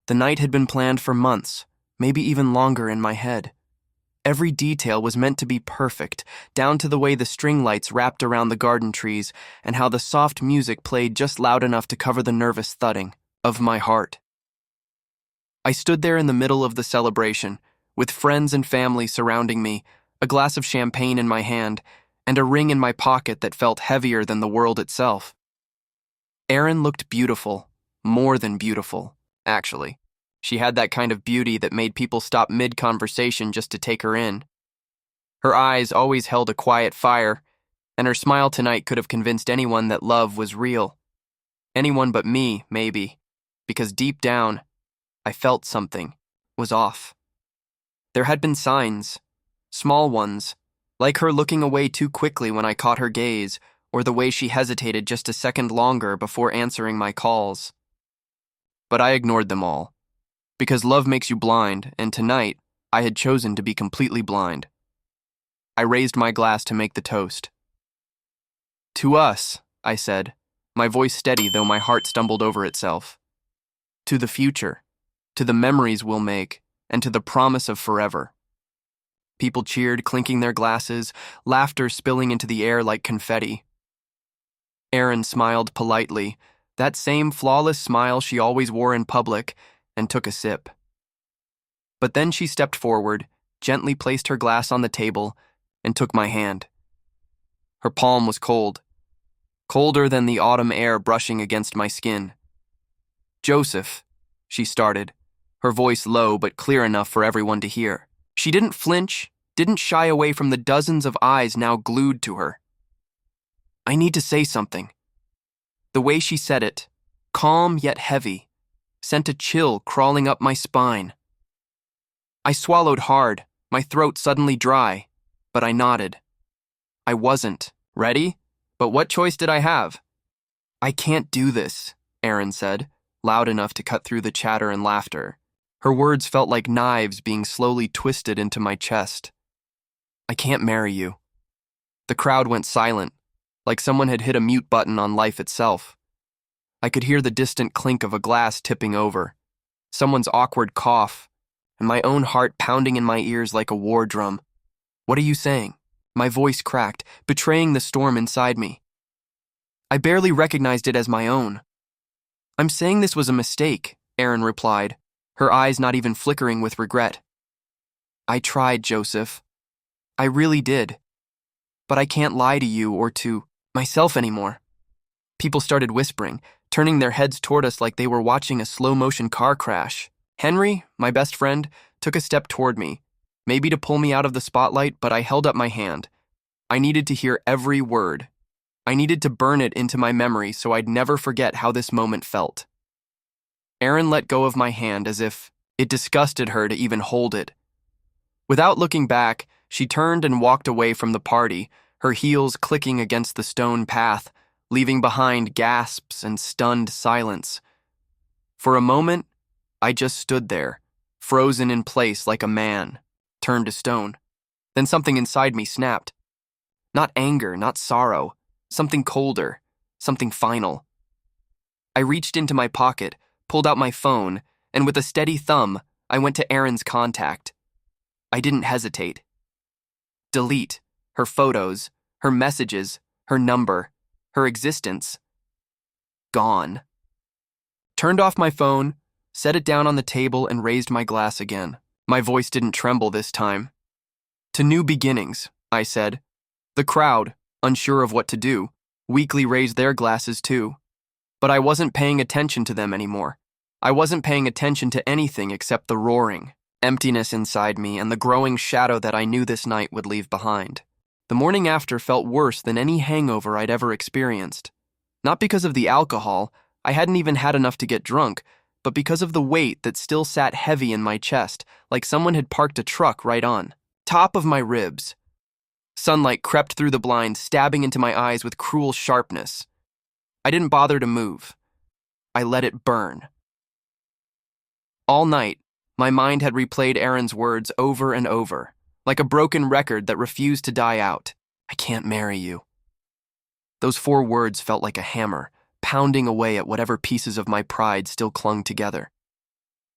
The night had been planned for months, maybe even longer in my head. Every detail was meant to be perfect, down to the way the string lights wrapped around the garden trees and how the soft music played just loud enough to cover the nervous thudding of my heart. I stood there in the middle of the celebration, with friends and family surrounding me, a glass of champagne in my hand, and a ring in my pocket that felt heavier than the world itself. Aaron looked beautiful, more than beautiful, actually. She had that kind of beauty that made people stop mid-conversation just to take her in. Her eyes always held a quiet fire, and her smile tonight could have convinced anyone that love was real. Anyone but me, maybe, because deep down, I felt something was off. There had been signs, small ones, like her looking away too quickly when I caught her gaze, or the way she hesitated just a second longer before answering my calls. But I ignored them all, because love makes you blind, and tonight, I had chosen to be completely blind. I raised my glass to make the toast. To us, I said, my voice steady though my heart stumbled over itself. To the future, to the memories we'll make, and to the promise of forever. People cheered, clinking their glasses, laughter spilling into the air like confetti. Aaron smiled politely, that same flawless smile she always wore in public, and took a sip. But then she stepped forward, gently placed her glass on the table, and took my hand. Her palm was cold, colder than the autumn air brushing against my skin. "Joseph," she started, her voice low but clear enough for everyone to hear. She didn't flinch, didn't shy away from the dozens of eyes now glued to her. "I need to say something." The way she said it, calm yet heavy, sent a chill crawling up my spine. I swallowed hard, my throat suddenly dry, but I nodded. I wasn't ready, but what choice did I have? "I can't do this," Aaron said, loud enough to cut through the chatter and laughter. Her words felt like knives being slowly twisted into my chest. "I can't marry you." The crowd went silent, like someone had hit a mute button on life itself. I could hear the distant clink of a glass tipping over, someone's awkward cough, and my own heart pounding in my ears like a war drum. "What are you saying?" My voice cracked, betraying the storm inside me. I barely recognized it as my own. "I'm saying this was a mistake," Aaron replied, her eyes not even flickering with regret. "I tried, Joseph. I really did. But I can't lie to you or to myself anymore." People started whispering, turning their heads toward us like they were watching a slow-motion car crash. Henry, my best friend, took a step toward me, maybe to pull me out of the spotlight, but I held up my hand. I needed to hear every word. I needed to burn it into my memory so I'd never forget how this moment felt. Aaron let go of my hand as if it disgusted her to even hold it. Without looking back, she turned and walked away from the party, her heels clicking against the stone path, leaving behind gasps and stunned silence. For a moment, I just stood there, frozen in place like a man, turned to stone. Then something inside me snapped. Not anger, not sorrow, something colder, something final. I reached into my pocket, pulled out my phone, and with a steady thumb, I went to Aaron's contact. I didn't hesitate. Delete her photos, her messages, her number, her existence. Gone. Turned off my phone, set it down on the table, and raised my glass again. My voice didn't tremble this time. "To new beginnings," I said. The crowd, unsure of what to do, weakly raised their glasses too. But I wasn't paying attention to them anymore. I wasn't paying attention to anything except the roaring emptiness inside me and the growing shadow that I knew this night would leave behind. The morning after felt worse than any hangover I'd ever experienced. Not because of the alcohol, I hadn't even had enough to get drunk, but because of the weight that still sat heavy in my chest, like someone had parked a truck right on top of my ribs. Sunlight crept through the blinds, stabbing into my eyes with cruel sharpness. I didn't bother to move. I let it burn. All night, my mind had replayed Aaron's words over and over, like a broken record that refused to die out. "I can't marry you." Those 4 words felt like a hammer, pounding away at whatever pieces of my pride still clung together.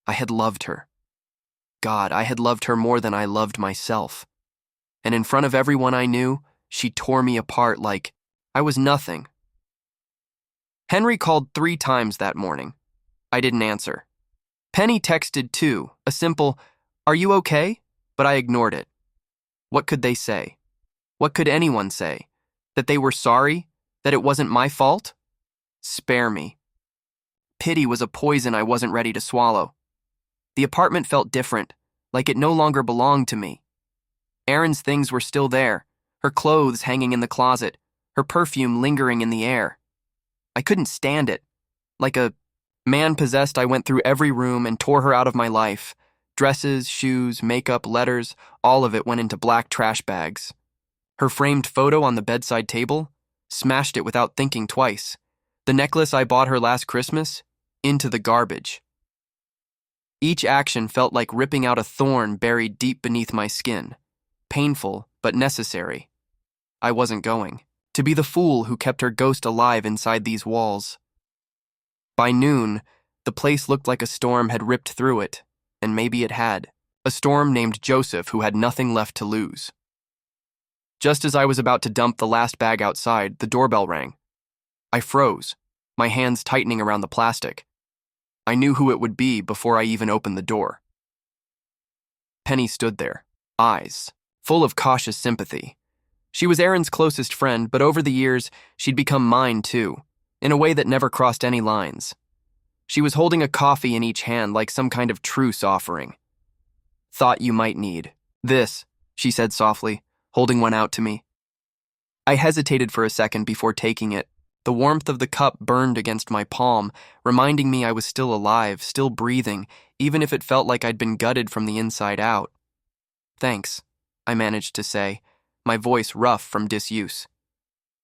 I had loved her. God, I had loved her more than I loved myself. And in front of everyone I knew, she tore me apart like I was nothing. Henry called 3 times that morning. I didn't answer. Penny texted too, a simple, "Are you okay?" But I ignored it. What could they say? What could anyone say? That they were sorry? That it wasn't my fault? Spare me. Pity was a poison I wasn't ready to swallow. The apartment felt different, like it no longer belonged to me. Erin's things were still there, her clothes hanging in the closet, her perfume lingering in the air. I couldn't stand it. Like a man possessed, I went through every room and tore her out of my life. Dresses, shoes, makeup, letters, all of it went into black trash bags. Her framed photo on the bedside table, smashed it without thinking twice. The necklace I bought her last Christmas, into the garbage. Each action felt like ripping out a thorn buried deep beneath my skin. Painful, but necessary. I wasn't going to be the fool who kept her ghost alive inside these walls. By noon, the place looked like a storm had ripped through it, and maybe it had. A storm named Joseph who had nothing left to lose. Just as I was about to dump the last bag outside, the doorbell rang. I froze, my hands tightening around the plastic. I knew who it would be before I even opened the door. Penny stood there, eyes full of cautious sympathy. She was Aaron's closest friend, but over the years, she'd become mine too, in a way that never crossed any lines. She was holding a coffee in each hand like some kind of truce offering. "Thought you might need this," she said softly, holding one out to me. I hesitated for a second before taking it. The warmth of the cup burned against my palm, reminding me I was still alive, still breathing, even if it felt like I'd been gutted from the inside out. "Thanks," I managed to say, my voice rough from disuse.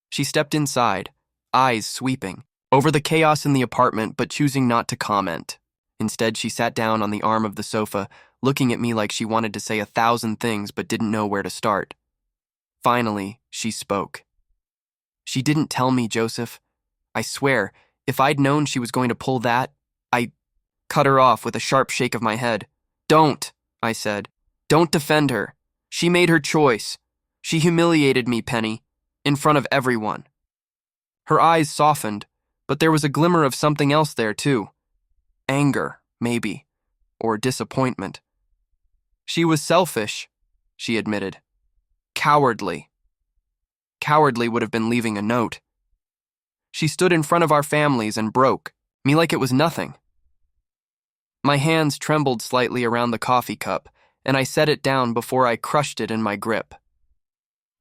She stepped inside, eyes sweeping, over the chaos in the apartment but choosing not to comment. Instead, she sat down on the arm of the sofa, looking at me like she wanted to say 1,000 things but didn't know where to start. Finally, she spoke. "She didn't tell me, Joseph. I swear, if I'd known she was going to pull that, I..." Cut her off with a sharp shake of my head. "Don't," I said. "Don't defend her. She made her choice. She humiliated me, Penny, in front of everyone." Her eyes softened, but there was a glimmer of something else there, too. Anger, maybe, or disappointment. "She was selfish," she admitted. "Cowardly." Cowardly would have been leaving a note. She stood in front of our families and broke me like it was nothing. My hands trembled slightly around the coffee cup, and I set it down before I crushed it in my grip.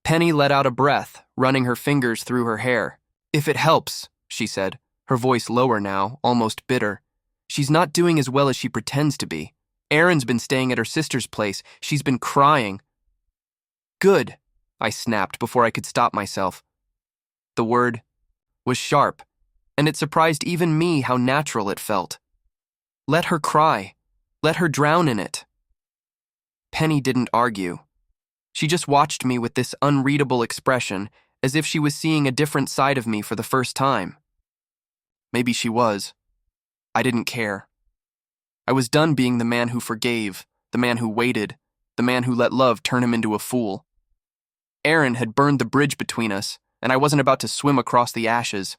Penny let out a breath, running her fingers through her hair. "If it helps," she said, her voice lower now, almost bitter. "She's not doing as well as she pretends to be. Erin's been staying at her sister's place. She's been crying." "Good," I snapped before I could stop myself. The word was sharp, and it surprised even me how natural it felt. Let her cry. Let her drown in it. Penny didn't argue. She just watched me with this unreadable expression, as if she was seeing a different side of me for the first time. Maybe she was. I didn't care. I was done being the man who forgave, the man who waited, the man who let love turn him into a fool. Aaron had burned the bridge between us, and I wasn't about to swim across the ashes.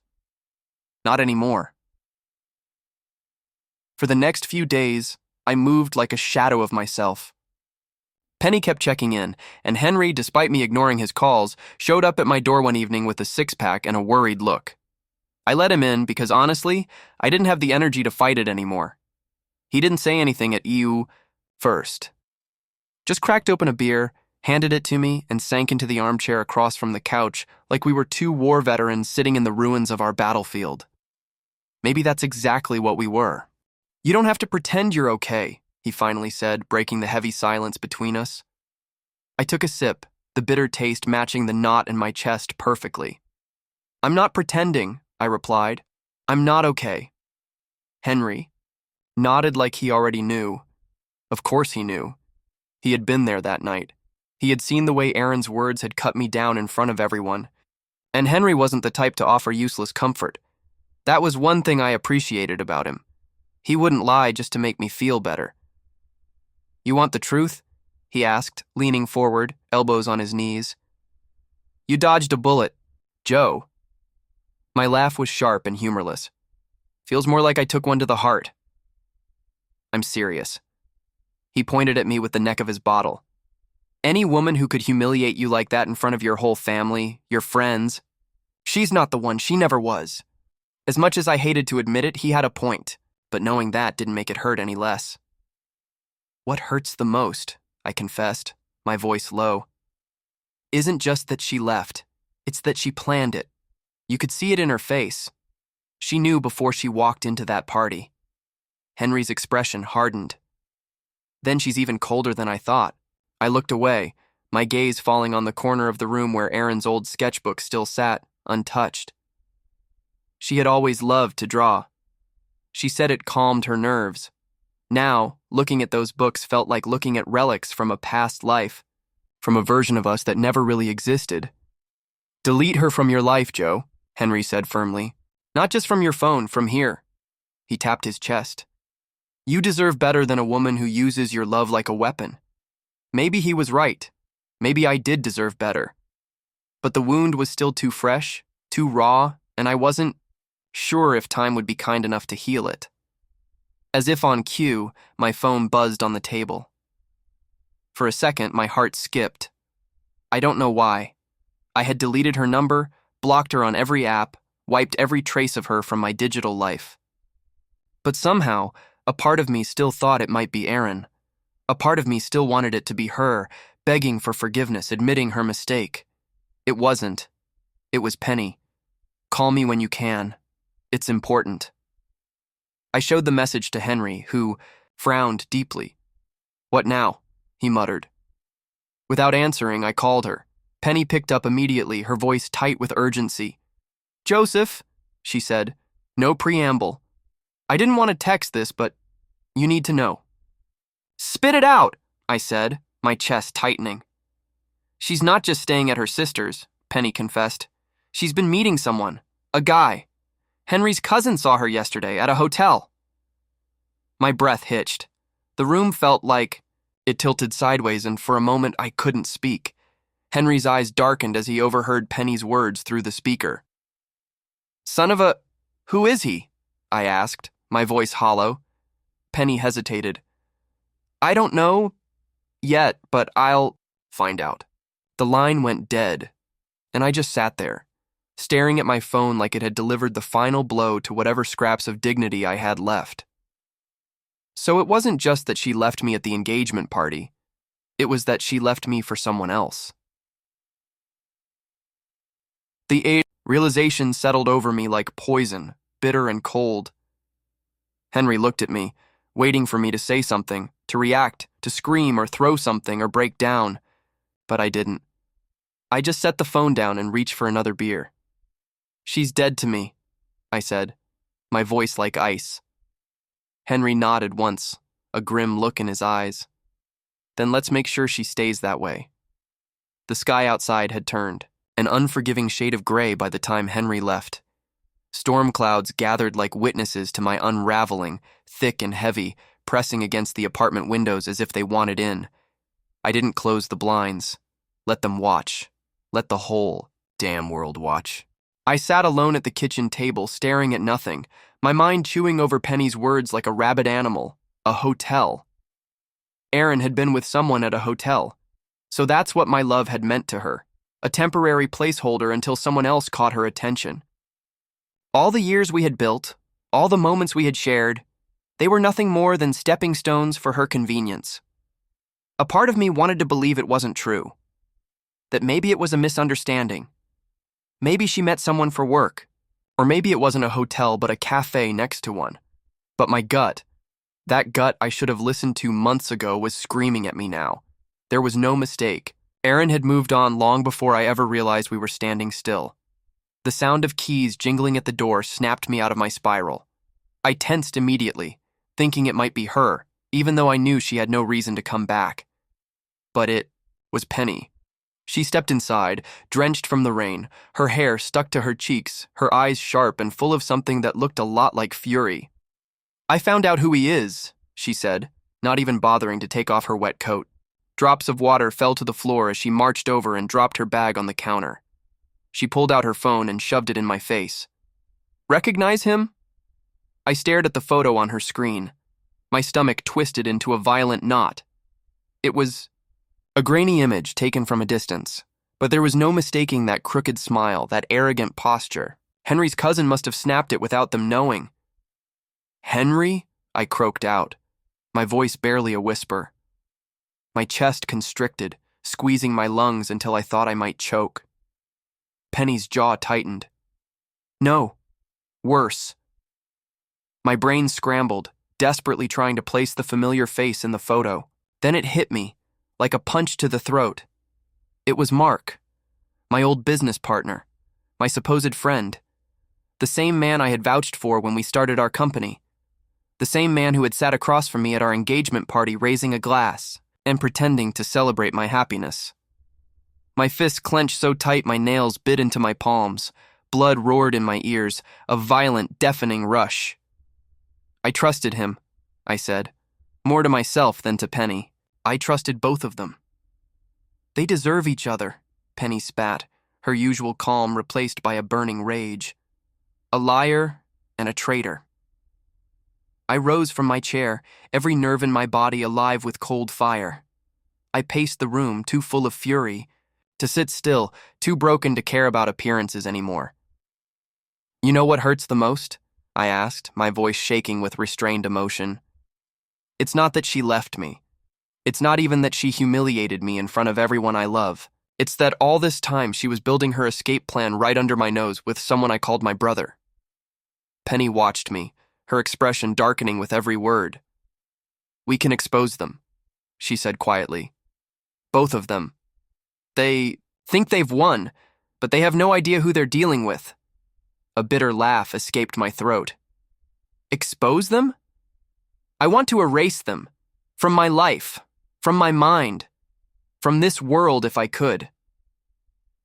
Not anymore. For the next few days, I moved like a shadow of myself. Penny kept checking in, and Henry, despite me ignoring his calls, showed up at my door one evening with a six-pack and a worried look. I let him in because, honestly, I didn't have the energy to fight it anymore. He didn't say anything at EU first. Just cracked open a beer, handed it to me, and sank into the armchair across from the couch like we were two war veterans sitting in the ruins of our battlefield. Maybe that's exactly what we were. "You don't have to pretend you're okay," he finally said, breaking the heavy silence between us. I took a sip, the bitter taste matching the knot in my chest perfectly. "I'm not pretending," I replied. "I'm not okay." Henry nodded like he already knew. Of course he knew. He had been there that night. He had seen the way Aaron's words had cut me down in front of everyone. And Henry wasn't the type to offer useless comfort. That was one thing I appreciated about him. He wouldn't lie just to make me feel better. You want the truth? He asked, leaning forward, elbows on his knees. You dodged a bullet, Joe. My laugh was sharp and humorless. Feels more like I took one to the heart. I'm serious. He pointed at me with the neck of his bottle. Any woman who could humiliate you like that in front of your whole family, your friends, she's not the one, she never was. As much as I hated to admit it, he had a point, but knowing that didn't make it hurt any less. What hurts the most, I confessed, my voice low, isn't just that she left, it's that she planned it. You could see it in her face. She knew before she walked into that party. Henry's expression hardened. Then she's even colder than I thought. I looked away, my gaze falling on the corner of the room where Aaron's old sketchbook still sat, untouched. She had always loved to draw. She said it calmed her nerves. Now, looking at those books felt like looking at relics from a past life, from a version of us that never really existed. Delete her from your life, Joe, Henry said firmly. Not just from your phone, from here. He tapped his chest. You deserve better than a woman who uses your love like a weapon. Maybe he was right. Maybe I did deserve better. But the wound was still too fresh, too raw, and I wasn't sure if time would be kind enough to heal it. As if on cue, my phone buzzed on the table. For a second, my heart skipped. I don't know why. I had deleted her number, blocked her on every app, wiped every trace of her from my digital life. But somehow, a part of me still thought it might be Aaron. A part of me still wanted it to be her, begging for forgiveness, admitting her mistake. It wasn't. It was Penny. Call me when you can. It's important. I showed the message to Henry, who frowned deeply. What now? He muttered. Without answering, I called her. Penny picked up immediately, her voice tight with urgency. Joseph, she said, no preamble. I didn't want to text this, but you need to know. Spit it out, I said, my chest tightening. She's not just staying at her sister's, Penny confessed. She's been meeting someone, a guy. Henry's cousin saw her yesterday at a hotel. My breath hitched. The room felt like it tilted sideways, and for a moment I couldn't speak. Henry's eyes darkened as he overheard Penny's words through the speaker. Son of a... Who is he? I asked, my voice hollow. Penny hesitated. I don't know yet, but I'll find out. The line went dead, and I just sat there, staring at my phone like it had delivered the final blow to whatever scraps of dignity I had left. So it wasn't just that she left me at the engagement party. It was that she left me for someone else. The realization settled over me like poison, bitter and cold. Henry looked at me, waiting for me to say something, to react, to scream or throw something or break down. But I didn't. I just set the phone down and reached for another beer. She's dead to me, I said, my voice like ice. Henry nodded once, a grim look in his eyes. Then let's make sure she stays that way. The sky outside had turned, an unforgiving shade of gray by the time Henry left. Storm clouds gathered like witnesses to my unraveling, thick and heavy, pressing against the apartment windows as if they wanted in. I didn't close the blinds. Let them watch. Let the whole damn world watch. I sat alone at the kitchen table, staring at nothing, my mind chewing over Penny's words like a rabid animal. A hotel. Aaron had been with someone at a hotel. So that's what my love had meant to her. A temporary placeholder until someone else caught her attention. All the years we had built, all the moments we had shared, they were nothing more than stepping stones for her convenience. A part of me wanted to believe it wasn't true. That maybe it was a misunderstanding. Maybe she met someone for work. Or maybe it wasn't a hotel but a cafe next to one. But my gut, that gut I should have listened to months ago, was screaming at me now. There was no mistake. Aaron had moved on long before I ever realized we were standing still. The sound of keys jingling at the door snapped me out of my spiral. I tensed immediately, thinking it might be her, even though I knew she had no reason to come back. But it was Penny. She stepped inside, drenched from the rain, her hair stuck to her cheeks, her eyes sharp and full of something that looked a lot like fury. I found out who he is, she said, not even bothering to take off her wet coat. Drops of water fell to the floor as she marched over and dropped her bag on the counter. She pulled out her phone and shoved it in my face. Recognize him? I stared at the photo on her screen. My stomach twisted into a violent knot. It was a grainy image taken from a distance, but there was no mistaking that crooked smile, that arrogant posture. Henry's cousin must have snapped it without them knowing. Henry? I croaked out, my voice barely a whisper. My chest constricted, squeezing my lungs until I thought I might choke. Penny's jaw tightened. No. Worse. My brain scrambled, desperately trying to place the familiar face in the photo. Then it hit me, like a punch to the throat. It was Mark, my old business partner, my supposed friend, the same man I had vouched for when we started our company, the same man who had sat across from me at our engagement party raising a glass and pretending to celebrate my happiness. My fists clenched so tight my nails bit into my palms, blood roared in my ears, a violent, deafening rush. I trusted him, I said, more to myself than to Penny. I trusted both of them. They deserve each other, Penny spat, her usual calm replaced by a burning rage. A liar and a traitor. I rose from my chair, every nerve in my body alive with cold fire. I paced the room, too full of fury, to sit still, too broken to care about appearances anymore. You know what hurts the most? I asked, my voice shaking with restrained emotion. It's not that she left me. It's not even that she humiliated me in front of everyone I love. It's that all this time she was building her escape plan right under my nose with someone I called my brother. Penny watched me, her expression darkening with every word. We can expose them, she said quietly. Both of them. They think they've won, but they have no idea who they're dealing with. A bitter laugh escaped my throat. Expose them? I want to erase them. From my life. From my mind. From this world if I could.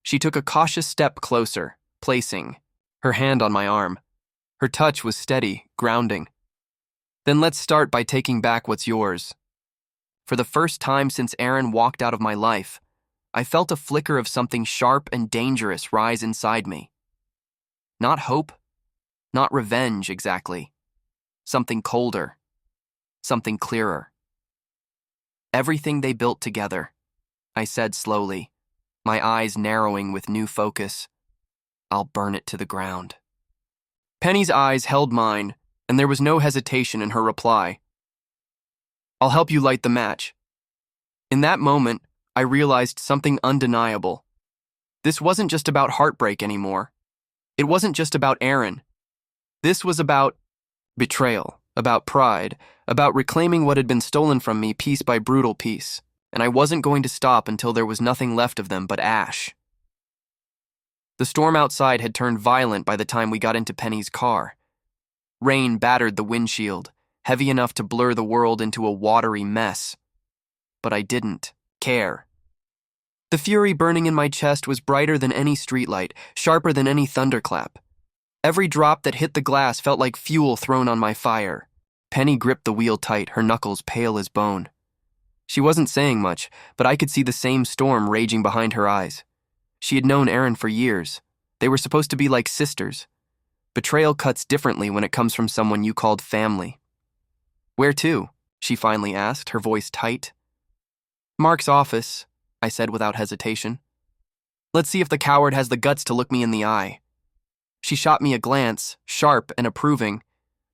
She took a cautious step closer, placing her hand on my arm. Her touch was steady, grounding. Then let's start by taking back what's yours. For the first time since Aaron walked out of my life, I felt a flicker of something sharp and dangerous rise inside me. Not hope, not revenge exactly. Something colder, something clearer. Everything they built together, I said slowly, my eyes narrowing with new focus. I'll burn it to the ground. Penny's eyes held mine, and there was no hesitation in her reply. I'll help you light the match. In that moment, I realized something undeniable. This wasn't just about heartbreak anymore. It wasn't just about Aaron. This was about betrayal, about pride, about reclaiming what had been stolen from me piece by brutal piece, and I wasn't going to stop until there was nothing left of them but ash. The storm outside had turned violent by the time we got into Penny's car. Rain battered the windshield, heavy enough to blur the world into a watery mess. But I didn't care. The fury burning in my chest was brighter than any streetlight, sharper than any thunderclap. Every drop that hit the glass felt like fuel thrown on my fire. Penny gripped the wheel tight, her knuckles pale as bone. She wasn't saying much, but I could see the same storm raging behind her eyes. She had known Aaron for years. They were supposed to be like sisters. Betrayal cuts differently when it comes from someone you called family. Where to? She finally asked, her voice tight. Mark's office, I said without hesitation. Let's see if the coward has the guts to look me in the eye. She shot me a glance, sharp and approving,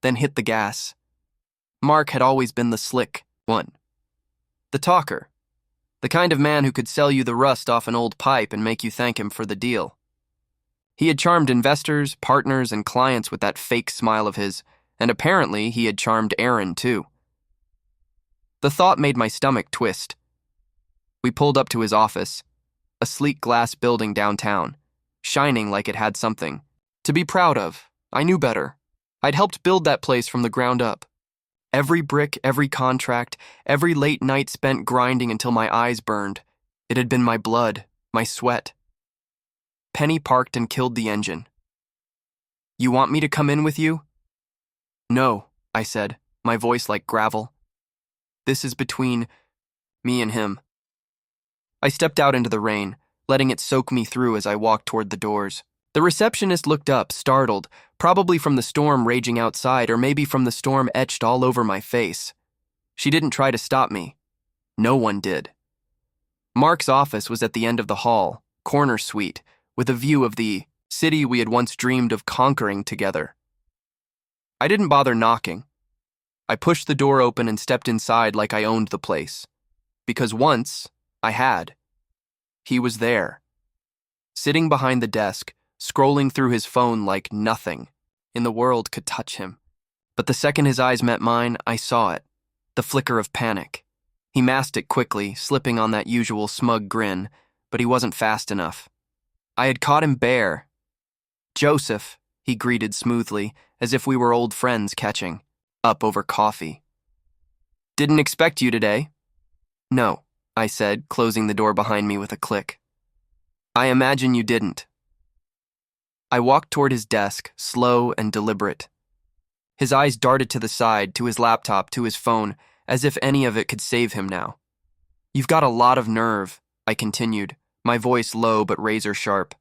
then hit the gas. Mark had always been the slick one. The talker. The kind of man who could sell you the rust off an old pipe and make you thank him for the deal. He had charmed investors, partners, and clients with that fake smile of his, and apparently he had charmed Aaron too. The thought made my stomach twist. We pulled up to his office, a sleek glass building downtown, shining like it had something to be proud of. I knew better. I'd helped build that place from the ground up. Every brick, every contract, every late night spent grinding until my eyes burned. It had been my blood, my sweat. Penny parked and killed the engine. You want me to come in with you? No, I said, my voice like gravel. This is between me and him. I stepped out into the rain, letting it soak me through as I walked toward the doors. The receptionist looked up, startled, probably from the storm raging outside or maybe from the storm etched all over my face. She didn't try to stop me. No one did. Mark's office was at the end of the hall, corner suite, with a view of the city we had once dreamed of conquering together. I didn't bother knocking. I pushed the door open and stepped inside like I owned the place. Because once, I had. He was there. Sitting behind the desk, scrolling through his phone like nothing in the world could touch him. But the second his eyes met mine, I saw it. The flicker of panic. He masked it quickly, slipping on that usual smug grin, but he wasn't fast enough. I had caught him bare. "Joseph," he greeted smoothly, as if we were old friends catching up over coffee. "Didn't expect you today." "No," I said, closing the door behind me with a click. "I imagine you didn't." I walked toward his desk, slow and deliberate. His eyes darted to the side, to his laptop, to his phone, as if any of it could save him now. "You've got a lot of nerve," I continued, my voice low but razor sharp.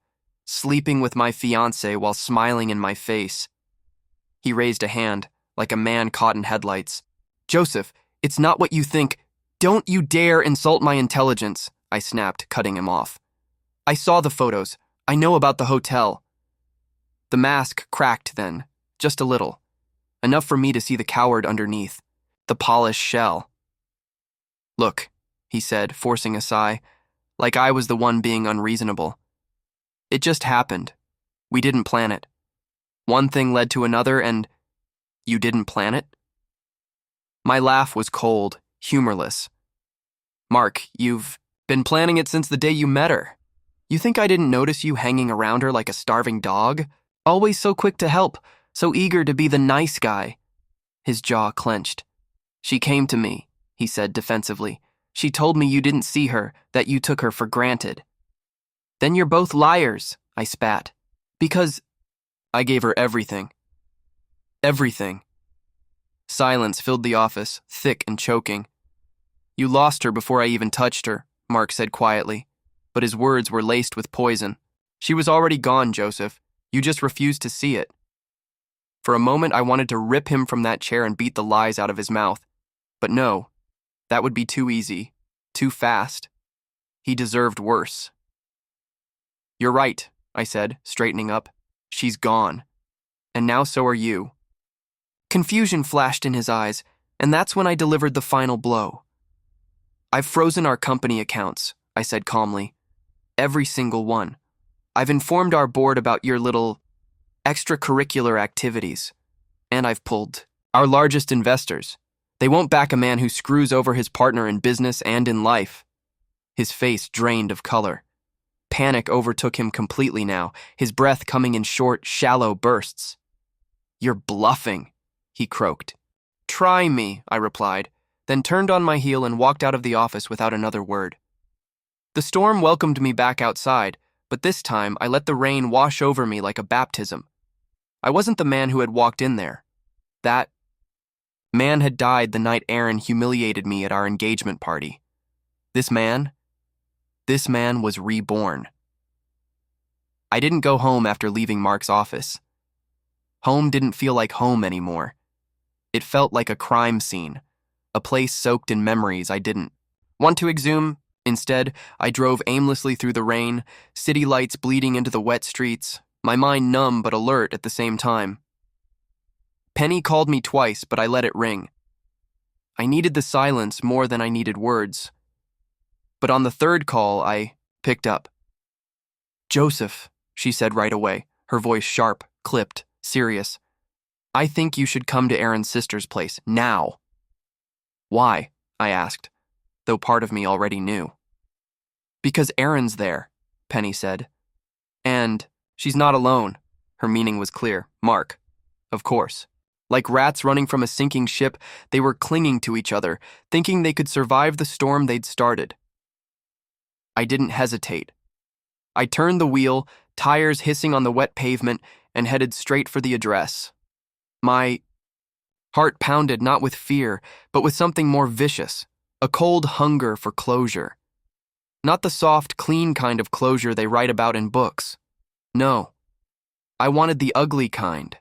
"Sleeping with my fiancé while smiling in my face." He raised a hand, like a man caught in headlights. "Joseph, it's not what you think. Don't you dare insult my intelligence," I snapped, cutting him off. "I saw the photos. I know about the hotel." The mask cracked then, just a little. Enough for me to see the coward underneath, the polished shell. "Look," he said, forcing a sigh, like I was the one being unreasonable. "It just happened. We didn't plan it. One thing led to another and you didn't plan it?" My laugh was cold, humorless. "Mark, you've been planning it since the day you met her. You think I didn't notice you hanging around her like a starving dog? Always so quick to help, so eager to be the nice guy." His jaw clenched. "She came to me," he said defensively. "She told me you didn't see her, that you took her for granted." "Then you're both liars," I spat. "Because I gave her everything." Everything. Silence filled the office, thick and choking. "You lost her before I even touched her," Mark said quietly, but his words were laced with poison. "She was already gone, Joseph. You just refused to see it." For a moment, I wanted to rip him from that chair and beat the lies out of his mouth. But no, that would be too easy, too fast. He deserved worse. "You're right," I said, straightening up. "She's gone. And now so are you." Confusion flashed in his eyes, and that's when I delivered the final blow. "I've frozen our company accounts," I said calmly. "Every single one. I've informed our board about your little extracurricular activities. And I've pulled our largest investors. They won't back a man who screws over his partner in business and in life." His face drained of color. Panic overtook him completely now, his breath coming in short, shallow bursts. "You're bluffing," he croaked. "Try me," I replied, then turned on my heel and walked out of the office without another word. The storm welcomed me back outside, but this time I let the rain wash over me like a baptism. I wasn't the man who had walked in there. That man had died the night Aaron humiliated me at our engagement party. This man was reborn. I didn't go home after leaving Mark's office. Home didn't feel like home anymore. It felt like a crime scene, a place soaked in memories I didn't want to exhume. Instead, I drove aimlessly through the rain, city lights bleeding into the wet streets, my mind numb but alert at the same time. Penny called me twice, but I let it ring. I needed the silence more than I needed words. But on the third call, I picked up. "Joseph," she said right away, her voice sharp, clipped, serious. "I think you should come to Aaron's sister's place, now." "Why?" I asked, though part of me already knew. "Because Aaron's there," Penny said. "And she's not alone." Her meaning was clear. Mark, of course. Like rats running from a sinking ship, they were clinging to each other, thinking they could survive the storm they'd started. I didn't hesitate. I turned the wheel, tires hissing on the wet pavement, and headed straight for the address. My Heart pounded not with fear, but with something more vicious, a cold hunger for closure. Not the soft, clean kind of closure they write about in books. No, I wanted the ugly kind,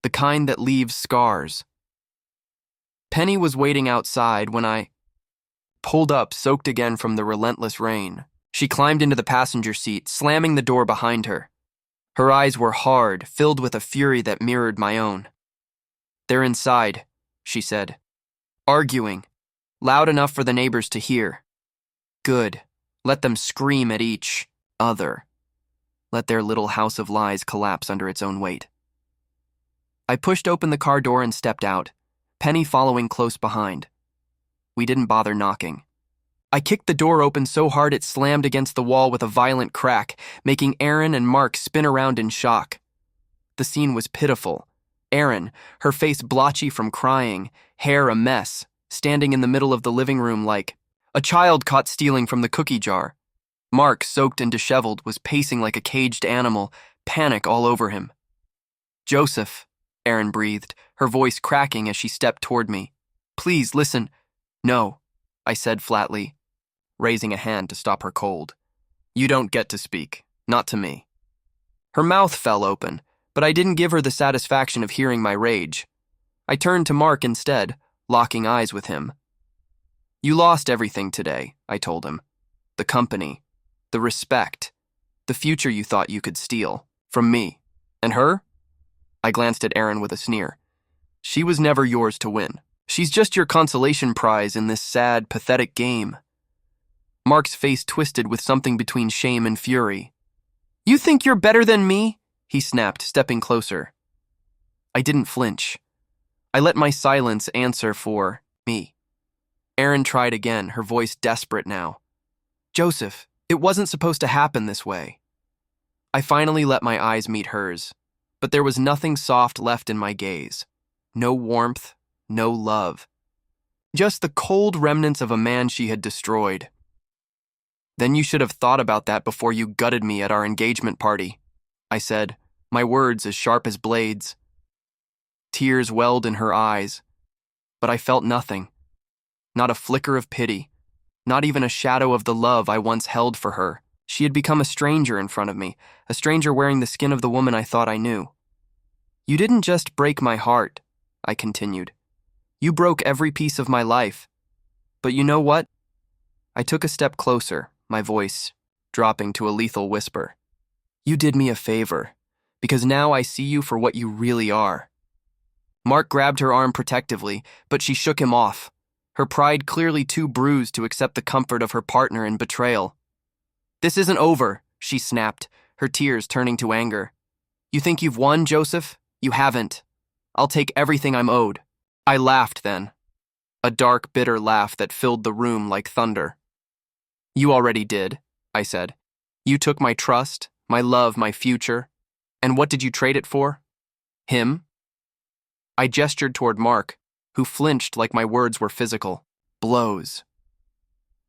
the kind that leaves scars. Penny was waiting outside when I pulled up, soaked again from the relentless rain. She climbed into the passenger seat, slamming the door behind her. Her eyes were hard, filled with a fury that mirrored my own. "They're inside," she said, arguing, loud enough for the neighbors to hear. "Good. Let them scream at each other. Let their little house of lies collapse under its own weight." I pushed open the car door and stepped out, Penny following close behind. We didn't bother knocking. I kicked the door open so hard it slammed against the wall with a violent crack, making Aaron and Mark spin around in shock. The scene was pitiful. Aaron, her face blotchy from crying, hair a mess, standing in the middle of the living room like a child caught stealing from the cookie jar. Mark, soaked and disheveled, was pacing like a caged animal, panic all over him. "Joseph," Aaron breathed, her voice cracking as she stepped toward me. "Please, listen." "No," I said flatly, raising a hand to stop her cold. "You don't get to speak, not to me." Her mouth fell open, but I didn't give her the satisfaction of hearing my rage. I turned to Mark instead, locking eyes with him. "You lost everything today," I told him. "The company, the respect, the future you thought you could steal. From me. And her?" I glanced at Aaron with a sneer. "She was never yours to win. She's just your consolation prize in this sad, pathetic game." Mark's face twisted with something between shame and fury. "You think you're better than me?" he snapped, stepping closer. I didn't flinch. I let my silence answer for me. Aaron tried again, her voice desperate now. "Joseph, it wasn't supposed to happen this way." I finally let my eyes meet hers, but there was nothing soft left in my gaze. No warmth, no love. Just the cold remnants of a man she had destroyed. "Then you should have thought about that before you gutted me at our engagement party," I said, my words as sharp as blades. Tears welled in her eyes, but I felt nothing. Not a flicker of pity, not even a shadow of the love I once held for her. She had become a stranger in front of me, a stranger wearing the skin of the woman I thought I knew. "You didn't just break my heart," I continued. "You broke every piece of my life. But you know what?" I took a step closer, my voice dropping to a lethal whisper. "You did me a favor, because now I see you for what you really are." Mark grabbed her arm protectively, but she shook him off, her pride clearly too bruised to accept the comfort of her partner in betrayal. "This isn't over," she snapped, her tears turning to anger. "You think you've won, Joseph? You haven't. I'll take everything I'm owed." I laughed then, a dark, bitter laugh that filled the room like thunder. "You already did," I said. "You took my trust, my love, my future. And what did you trade it for? Him?" I gestured toward Mark, who flinched like my words were physical. Blows.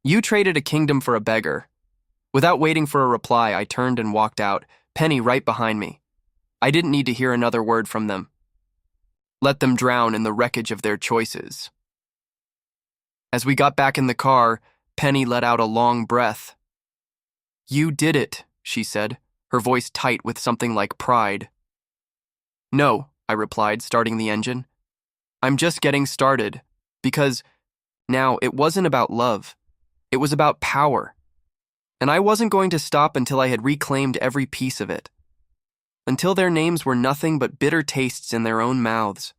"You traded a kingdom for a beggar." Without waiting for a reply, I turned and walked out, Penny right behind me. I didn't need to hear another word from them. Let them drown in the wreckage of their choices. As we got back in the car, Penny let out a long breath. "You did it," she said, her voice tight with something like pride. "No," I replied, starting the engine. "I'm just getting started, because now it wasn't about love. It was about power. And I wasn't going to stop until I had reclaimed every piece of it. Until their names were nothing but bitter tastes in their own mouths."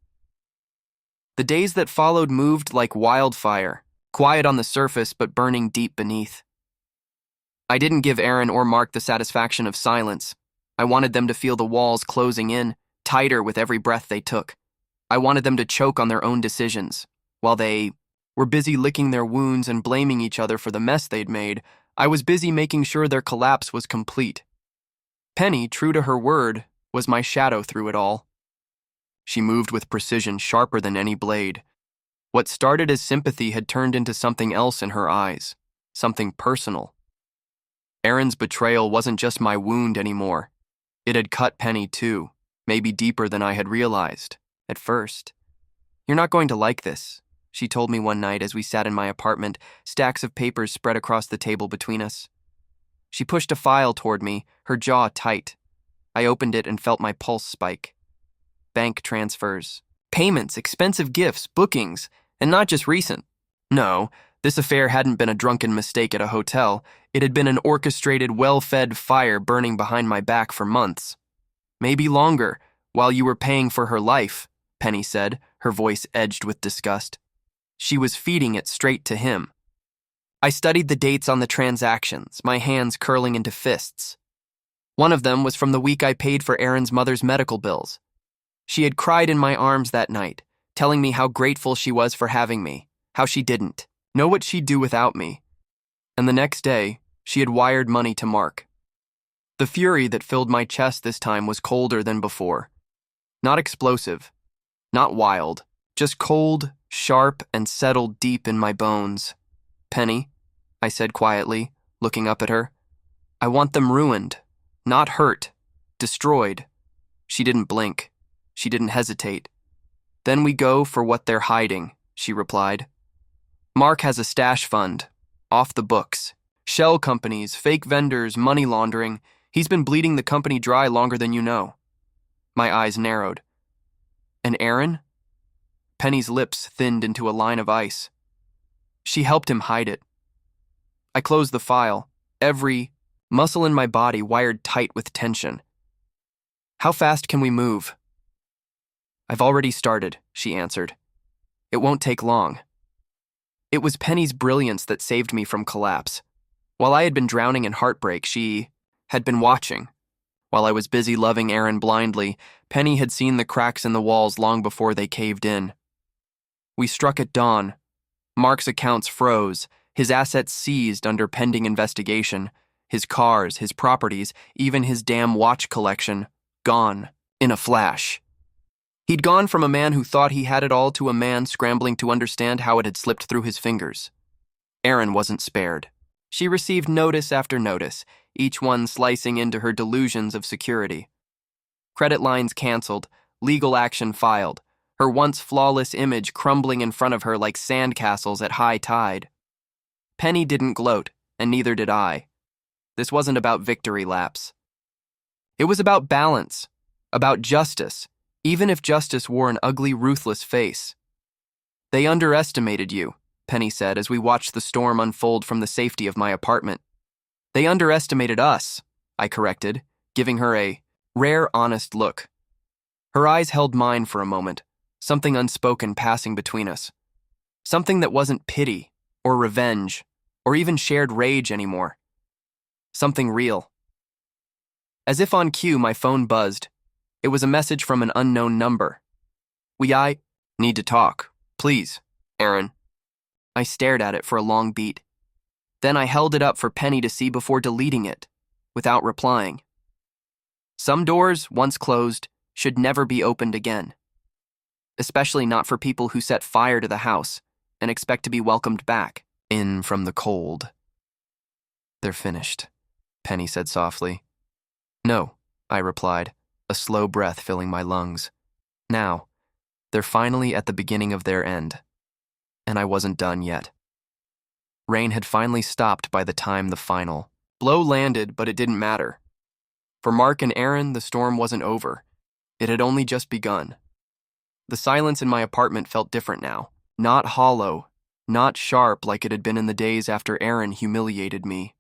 The days that followed moved like wildfire, quiet on the surface but burning deep beneath. I didn't give Aaron or Mark the satisfaction of silence. I wanted them to feel the walls closing in, tighter with every breath they took. I wanted them to choke on their own decisions. While they were busy licking their wounds and blaming each other for the mess they'd made, I was busy making sure their collapse was complete. Penny, true to her word, was my shadow through it all. She moved with precision sharper than any blade. What started as sympathy had turned into something else in her eyes, something personal. Aaron's betrayal wasn't just my wound anymore. It had cut Penny too, maybe deeper than I had realized at first. "You're not going to like this," she told me one night as we sat in my apartment, stacks of papers spread across the table between us. She pushed a file toward me, her jaw tight. I opened it and felt my pulse spike. Bank transfers, payments, expensive gifts, bookings, and not just recent. No, this affair hadn't been a drunken mistake at a hotel. It had been an orchestrated, well-fed fire burning behind my back for months. "Maybe longer, while you were paying for her life," Penny said, her voice edged with disgust. She was feeding it straight to him. I studied the dates on the transactions, my hands curling into fists. One of them was from the week I paid for Aaron's mother's medical bills. She had cried in my arms that night, telling me how grateful she was for having me, how she didn't know what she'd do without me. And the next day, she had wired money to Mark. The fury that filled my chest this time was colder than before. Not explosive, not wild, just cold, sharp, and settled deep in my bones. "Penny," I said quietly, looking up at her, "I want them ruined, not hurt, destroyed." She didn't blink. She didn't hesitate. "Then we go for what they're hiding," she replied. "Mark has a stash fund, off the books. Shell companies, fake vendors, money laundering. He's been bleeding the company dry longer than you know." My eyes narrowed. "And Aaron?" Penny's lips thinned into a line of ice. "She helped him hide it." I closed the file, every muscle in my body wired tight with tension. "How fast can we move?" "I've already started," she answered. "It won't take long." It was Penny's brilliance that saved me from collapse. While I had been drowning in heartbreak, she had been watching. While I was busy loving Aaron blindly, Penny had seen the cracks in the walls long before they caved in. We struck at dawn. Mark's accounts froze, his assets seized under pending investigation, his cars, his properties, even his damn watch collection, gone in a flash. He'd gone from a man who thought he had it all to a man scrambling to understand how it had slipped through his fingers. Aaron wasn't spared. She received notice after notice, each one slicing into her delusions of security. Credit lines canceled, legal action filed, her once flawless image crumbling in front of her like sandcastles at high tide. Penny didn't gloat, and neither did I. This wasn't about victory laps. It was about balance, about justice, even if justice wore an ugly, ruthless face. "They underestimated you," Penny said as we watched the storm unfold from the safety of my apartment. "They underestimated us," I corrected, giving her a rare, honest look. Her eyes held mine for a moment, something unspoken passing between us. Something that wasn't pity, or revenge, or even shared rage anymore. Something real. As if on cue, my phone buzzed. It was a message from an unknown number. I need to talk, please, Aaron." I stared at it for a long beat. Then I held it up for Penny to see before deleting it, without replying. Some doors, once closed, should never be opened again. Especially not for people who set fire to the house and expect to be welcomed back, in from the cold. "They're finished," Penny said softly. "No," I replied, a slow breath filling my lungs. "Now, they're finally at the beginning of their end." And I wasn't done yet. Rain had finally stopped by the time the final blow landed, but it didn't matter. For Mark and Aaron, the storm wasn't over. It had only just begun. The silence in my apartment felt different now. Not hollow, not sharp like it had been in the days after Aaron humiliated me.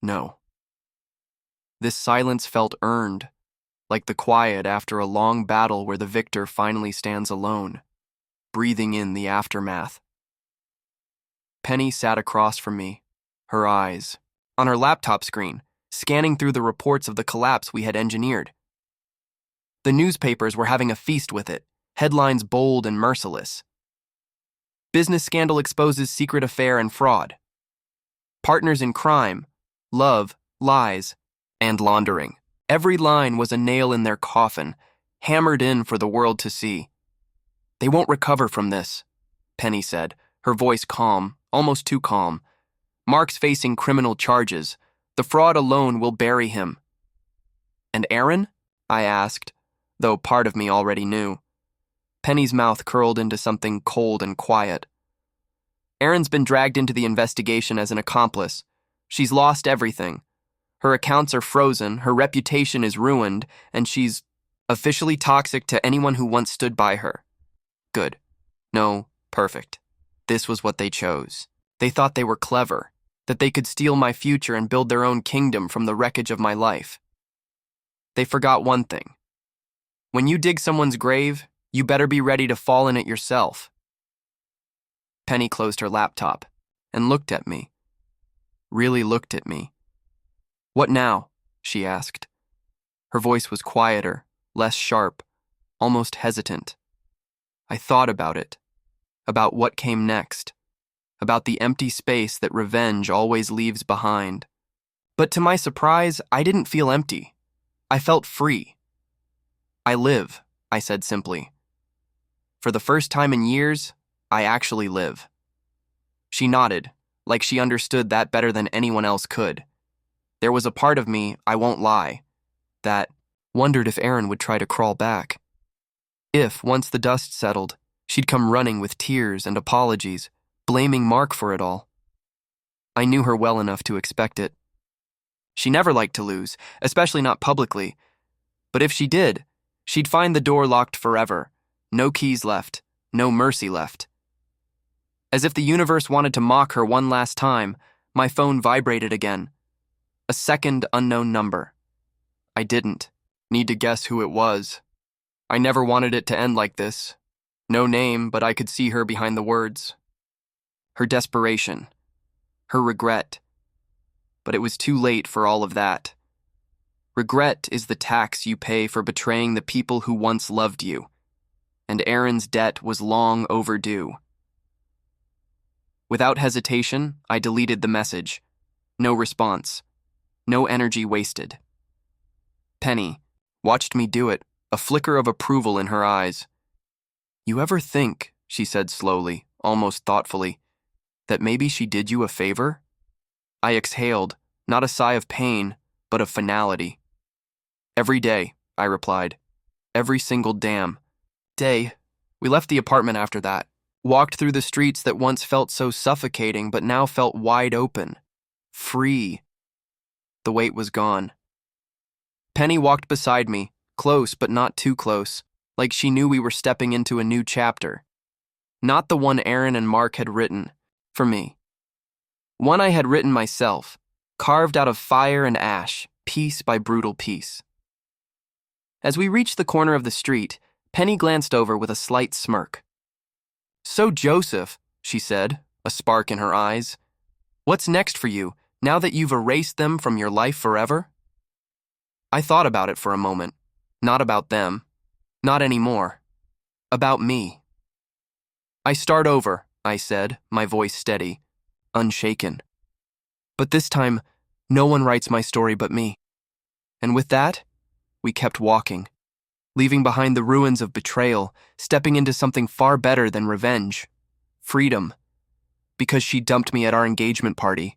No. This silence felt earned, like the quiet after a long battle where the victor finally stands alone, breathing in the aftermath. Penny sat across from me, her eyes on her laptop screen, scanning through the reports of the collapse we had engineered. The newspapers were having a feast with it, headlines bold and merciless. "Business scandal exposes secret affair and fraud. Partners in crime, love, lies, and laundering." Every line was a nail in their coffin, hammered in for the world to see. "They won't recover from this," Penny said, her voice calm, almost too calm. "Mark's facing criminal charges. The fraud alone will bury him." "And Aaron?" I asked, though part of me already knew. Penny's mouth curled into something cold and quiet. Aaron's been dragged into the investigation as an accomplice. She's lost everything. Her accounts are frozen, her reputation is ruined, and she's officially toxic to anyone who once stood by her. Good. No, perfect. This was what they chose. They thought they were clever, that they could steal my future and build their own kingdom from the wreckage of my life. They forgot one thing. When you dig someone's grave, you better be ready to fall in it yourself. Penny closed her laptop and looked at me. Really looked at me. "What now?" she asked. Her voice was quieter, less sharp, almost hesitant. I thought about it, about what came next, about the empty space that revenge always leaves behind. But to my surprise, I didn't feel empty. I felt free. "I live," I said simply. "For the first time in years, I actually live." She nodded, like she understood that better than anyone else could. There was a part of me, I won't lie, that wondered if Aaron would try to crawl back. If, once the dust settled, she'd come running with tears and apologies, blaming Mark for it all. I knew her well enough to expect it. She never liked to lose, especially not publicly. But if she did, she'd find the door locked forever, no keys left, no mercy left. As if the universe wanted to mock her one last time, my phone vibrated again. A second unknown number. I didn't need to guess who it was. I never wanted it to end like this. No name, but I could see her behind the words. Her desperation. Her regret. But it was too late for all of that. Regret is the tax you pay for betraying the people who once loved you, and Aaron's debt was long overdue. Without hesitation, I deleted the message. No response. No energy wasted. Penny watched me do it, a flicker of approval in her eyes. "You ever think," she said slowly, almost thoughtfully, "that maybe she did you a favor?" I exhaled, not a sigh of pain, but of finality. "Every day," I replied. "Every single damn day." We left the apartment after that, walked through the streets that once felt so suffocating but now felt wide open. Free. The weight was gone. Penny walked beside me, close but not too close, like she knew we were stepping into a new chapter. Not the one Aaron and Mark had written, for me. One I had written myself, carved out of fire and ash, piece by brutal piece. As we reached the corner of the street, Penny glanced over with a slight smirk. "So, Joseph," she said, a spark in her eyes, "what's next for you, now that you've erased them from your life forever?" I thought about it for a moment. Not about them. Not anymore. About me. "I start over," I said, my voice steady, unshaken. "But this time, no one writes my story but me." And with that, we kept walking, leaving behind the ruins of betrayal, stepping into something far better than revenge. Freedom. Because she dumped me at our engagement party.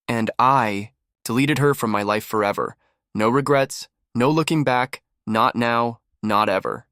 And I deleted her from my life forever. No regrets, no looking back, not now, not ever.